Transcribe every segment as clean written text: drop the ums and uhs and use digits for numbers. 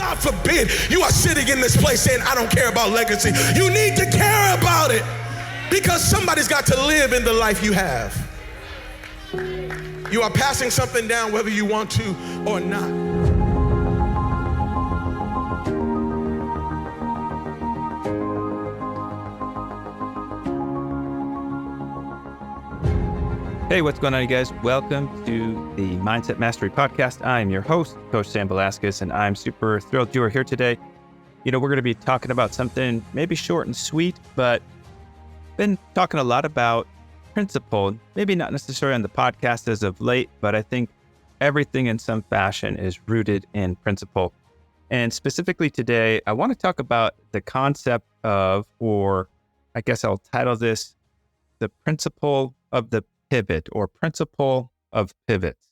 God forbid you are sitting in this place saying, I don't care about legacy. You need to care about it because somebody's got to live in the life you have. You are passing something down whether you want to or not. Hey, what's going on, you guys? Welcome to the Mindset Mastery Podcast. I'm your host, Coach Sam Velazquez, and I'm super thrilled you are here today. We're going to be talking about something maybe short and sweet, but been talking a lot about principle, maybe not necessarily on the podcast as of late, but I think everything in some fashion is rooted in principle. And specifically today, I want to talk about the concept of, or I guess I'll title this, the principle of the pivot or principle of pivots.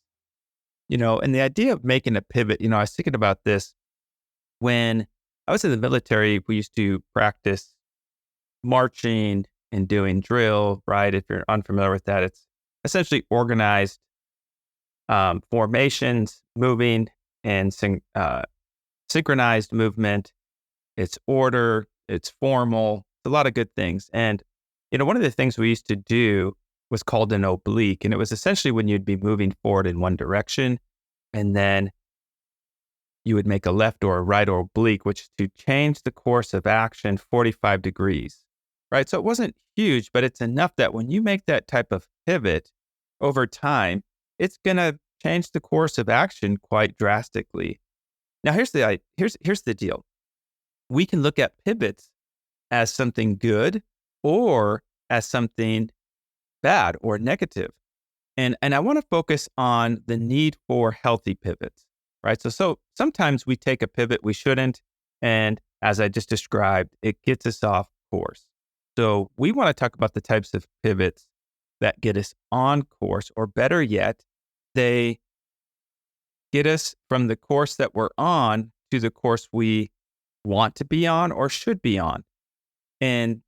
And the idea of making a pivot, I was thinking about this when I was in the military. We used to practice marching and doing drill, right? If you're unfamiliar with that, it's essentially organized formations, moving and synchronized movement. It's order, it's formal, it's a lot of good things. And, one of the things we used to do was called an oblique. And it was essentially when you'd be moving forward in one direction, and then you would make a left or a right or oblique, which is to change the course of action 45 degrees, right? So it wasn't huge, but it's enough that when you make that type of pivot over time, it's going to change the course of action quite drastically. Now, here's the deal. We can look at pivots as something good or as something bad or negative. And I want to focus on the need for healthy pivots, right? So sometimes we take a pivot we shouldn't, and as I just described, it gets us off course. So we want to talk about the types of pivots that get us on course, or better yet, they get us from the course that we're on to the course we want to be on or should be on. And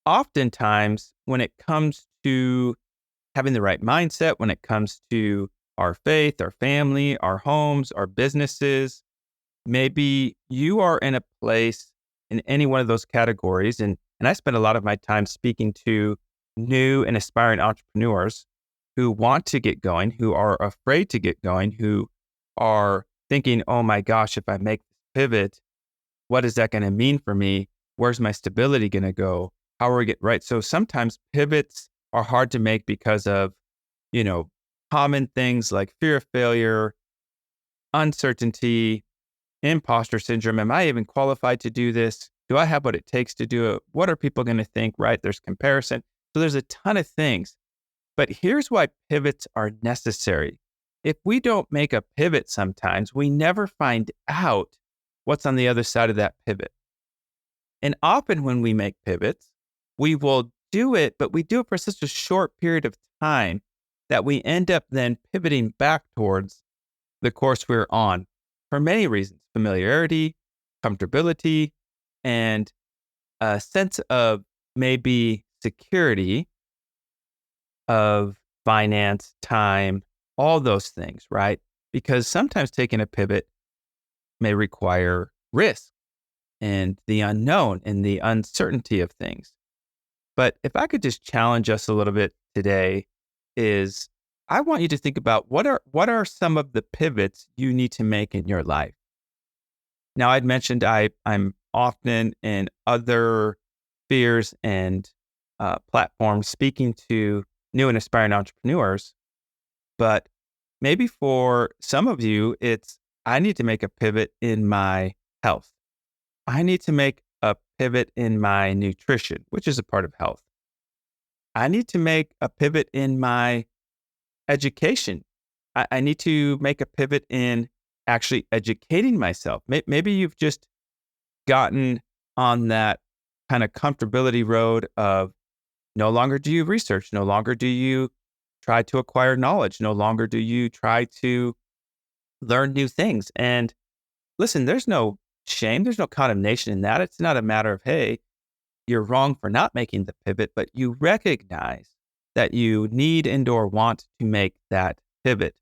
oftentimes, when it comes to having the right mindset, when it comes to our faith, our family, our homes, our businesses, maybe you are in a place in any one of those categories. And I spend a lot of my time speaking to new and aspiring entrepreneurs who want to get going, who are afraid to get going, who are thinking, oh my gosh, if I make this pivot, what is that going to mean for me? Where's my stability going to go? How are we get right? So sometimes pivots are hard to make because of, common things like fear of failure, uncertainty, imposter syndrome. Am I even qualified to do this? Do I have what it takes to do it? What are people going to think, right? There's comparison. So there's a ton of things. But here's why pivots are necessary. If we don't make a pivot sometimes, we never find out what's on the other side of that pivot. And often when we make pivots, we will do it, but we do it for such a short period of time that we end up then pivoting back towards the course we're on for many reasons: familiarity, comfortability, and a sense of maybe security of finance, time, all those things, right? Because sometimes taking a pivot may require risk and the unknown and the uncertainty of things. But if I could just challenge us a little bit today, is I want you to think about what are some of the pivots you need to make in your life. Now, I'd mentioned I'm often in other spheres and platforms speaking to new and aspiring entrepreneurs, but maybe for some of you, it's I need to make a pivot in my health. I need to make a pivot in my nutrition, which is a part of health. I need to make a pivot in my education. I need to make a pivot in actually educating myself. Maybe you've just gotten on that kind of comfortability road of no longer do you research, no longer do you try to acquire knowledge, no longer do you try to learn new things. And listen, there's no shame, there's no condemnation in that. It's not a matter of, hey, you're wrong for not making the pivot, but you recognize that you need and or want to make that pivot.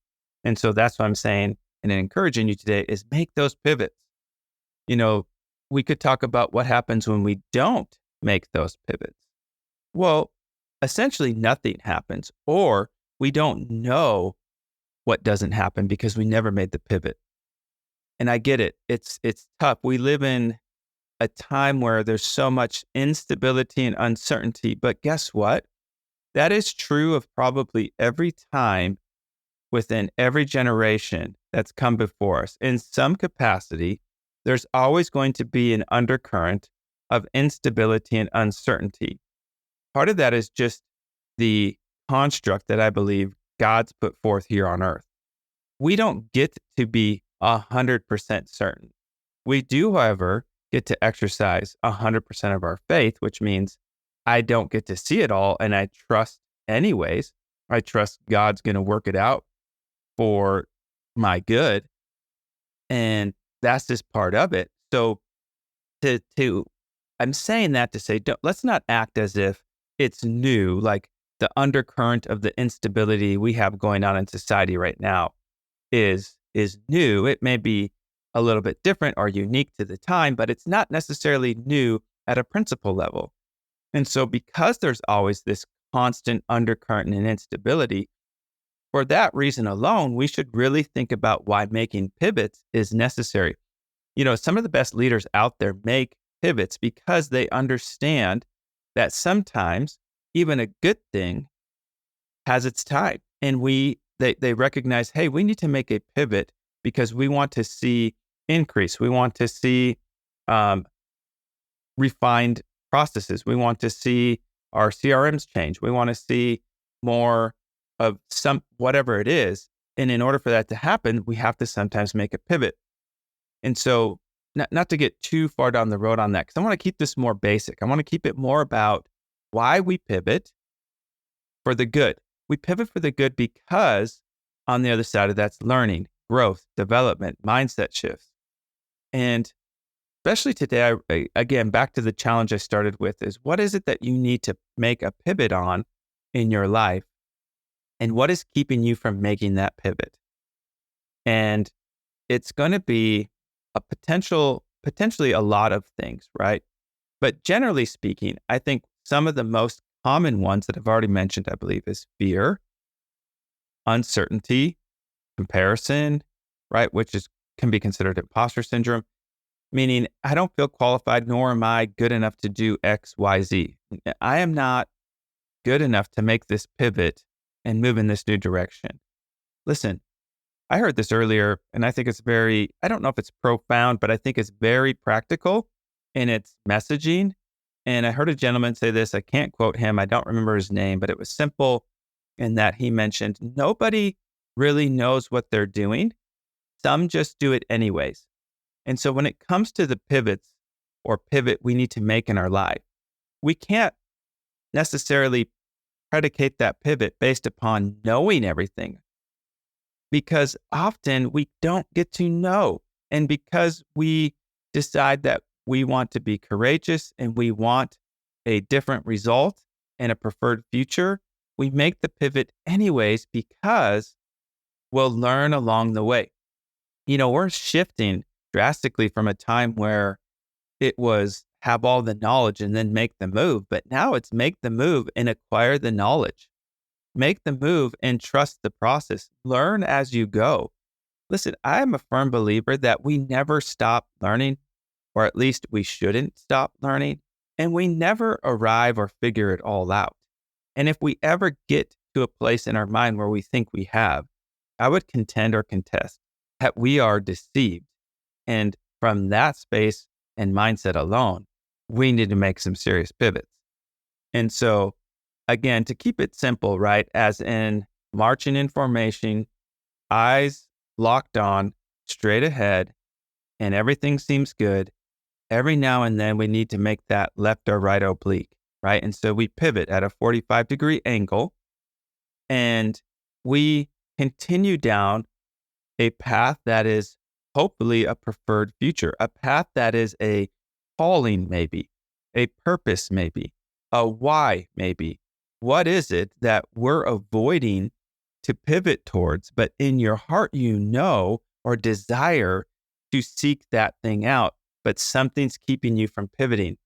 And so that's what I'm saying and encouraging you today is make those pivots. You know, we could talk about what happens when we don't make those pivots. Well, essentially nothing happens, or we don't know what doesn't happen because we never made the pivot. And I get it. It's tough. We live in a time where there's so much instability and uncertainty, but guess what? That is true of probably every time within every generation that's come before us. In some capacity, there's always going to be an undercurrent of instability and uncertainty. Part of that is just the construct that I believe God's put forth here on earth. We don't get to be 100% certain. We do, however, get to exercise 100% of our faith, which means I don't get to see it all, and I trust anyways. I trust God's going to work it out for my good, and that's just part of it. So, I'm saying that to say, let's not act as if it's new, like the undercurrent of the instability we have going on in society right now is new. It may be a little bit different or unique to the time, but it's not necessarily new at a principle level. And so because there's always this constant undercurrent and instability, for that reason alone, we should really think about why making pivots is necessary. You know, some of the best leaders out there make pivots because they understand that sometimes even a good thing has its time. And they recognize, hey, we need to make a pivot because we want to see increase. We want to see refined processes. We want to see our CRMs change. We want to see more of whatever it is. And in order for that to happen, we have to sometimes make a pivot. And so not to get too far down the road on that, because I want to keep this more basic. I want to keep it more about why we pivot for the good. We pivot for the good because on the other side of that's learning, growth, development, mindset shifts. And especially today, again, back to the challenge I started with is what is it that you need to make a pivot on in your life? And what is keeping you from making that pivot? And it's going to be potentially a lot of things, right? But generally speaking, I think some of the most common ones that I've already mentioned, I believe, is fear, uncertainty, comparison, right? Which can be considered imposter syndrome, meaning I don't feel qualified, nor am I good enough to do X, Y, Z. I am not good enough to make this pivot and move in this new direction. Listen, I heard this earlier, and I think it's I don't know if it's profound, but I think it's very practical in its messaging. And I heard a gentleman say this, I can't quote him, I don't remember his name, but it was simple in that he mentioned, nobody really knows what they're doing. Some just do it anyways. And so when it comes to the pivots or pivot we need to make in our life, we can't necessarily predicate that pivot based upon knowing everything, because often we don't get to know. And because we decide that we want to be courageous and we want a different result and a preferred future, we make the pivot anyways because we'll learn along the way. You know, we're shifting drastically from a time where it was have all the knowledge and then make the move. But now it's make the move and acquire the knowledge. Make the move and trust the process. Learn as you go. Listen, I am a firm believer that we never stop learning, or at least we shouldn't stop learning, and we never arrive or figure it all out. And if we ever get to a place in our mind where we think we have, I would contend or contest that we are deceived. And from that space and mindset alone, we need to make some serious pivots. And so, again, to keep it simple, right, as in marching in formation, eyes locked on, straight ahead, and everything seems good. Every now and then we need to make that left or right oblique, right? And so we pivot at a 45-degree angle and we continue down a path that is hopefully a preferred future, a path that is a calling maybe, a purpose maybe, a why maybe. What is it that we're avoiding to pivot towards, but in your heart you know or desire to seek that thing out, but something's keeping you from pivoting.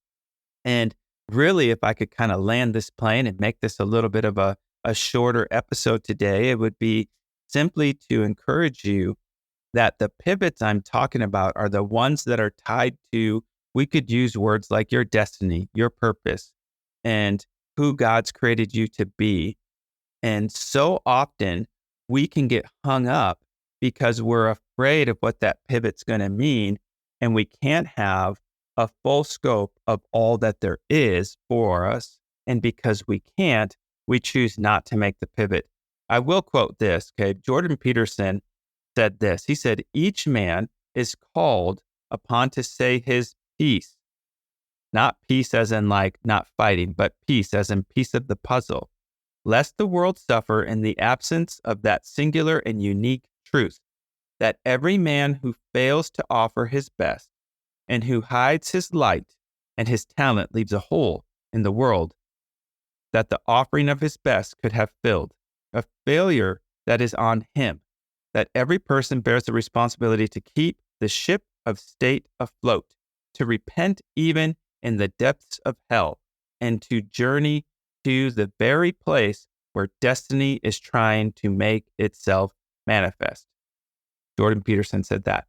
And really, if I could kind of land this plane and make this a little bit of a shorter episode today, it would be simply to encourage you that the pivots I'm talking about are the ones that are tied to, we could use words like your destiny, your purpose, and who God's created you to be. And so often we can get hung up because we're afraid of what that pivot's going to mean. And we can't have a full scope of all that there is for us. And because we can't, we choose not to make the pivot. I will quote this, okay? Jordan Peterson said this. He said, each man is called upon to say his piece, not peace as in like not fighting, but peace as in piece of the puzzle, lest the world suffer in the absence of that singular and unique truth, that every man who fails to offer his best and who hides his light and his talent leaves a hole in the world that the offering of his best could have filled, a failure that is on him, that every person bears the responsibility to keep the ship of state afloat, to repent even in the depths of hell, and to journey to the very place where destiny is trying to make itself manifest. Jordan Peterson said that.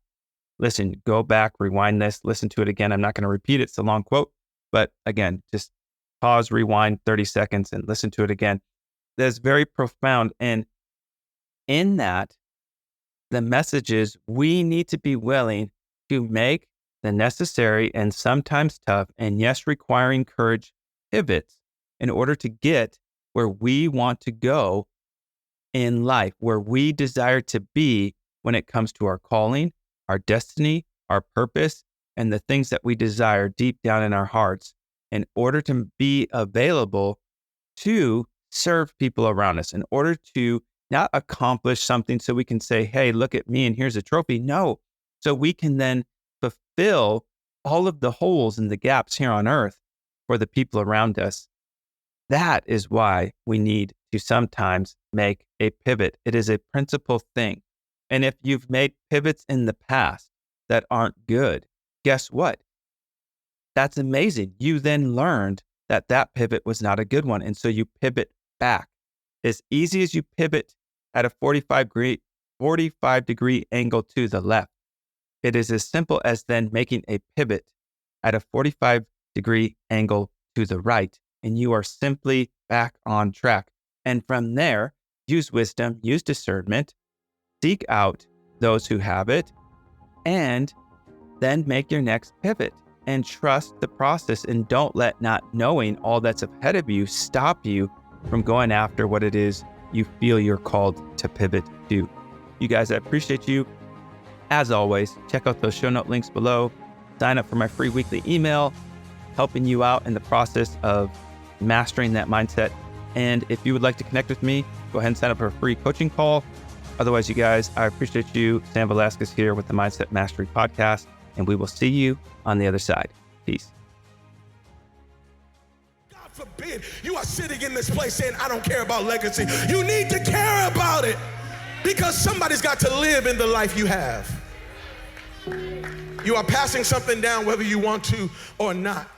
Listen, go back, rewind this, listen to it again. I'm not going to repeat it. It's a long quote, but again, just pause, rewind 30 seconds and listen to it again. That's very profound. And in that, the message is we need to be willing to make the necessary and sometimes tough and yes, requiring courage pivots in order to get where we want to go in life, where we desire to be when it comes to our calling, our destiny, our purpose, and the things that we desire deep down in our hearts in order to be available to serve people around us, in order to not accomplish something so we can say, hey, look at me and here's a trophy. No, so we can then fulfill all of the holes and the gaps here on earth for the people around us. That is why we need to sometimes make a pivot. It is a principal thing. And if you've made pivots in the past that aren't good, guess what? That's amazing. You then learned that that pivot was not a good one. And so you pivot back. As easy as you pivot at a 45-degree angle to the left, it is as simple as then making a pivot at a 45-degree angle to the right. And you are simply back on track. And from there, use wisdom, use discernment, seek out those who have it, and then make your next pivot and trust the process. And don't let not knowing all that's ahead of you stop you from going after what it is you feel you're called to pivot to. You guys, I appreciate you. As always, check out those show note links below. Sign up for my free weekly email, helping you out in the process of mastering that mindset. And if you would like to connect with me, go ahead and sign up for a free coaching call. Otherwise, you guys, I appreciate you. Sam Velazquez here with the Mindset Mastery Podcast, and we will see you on the other side. Peace. God forbid you are sitting in this place saying, I don't care about legacy. You need to care about it because somebody's got to live in the life you have. You are passing something down whether you want to or not.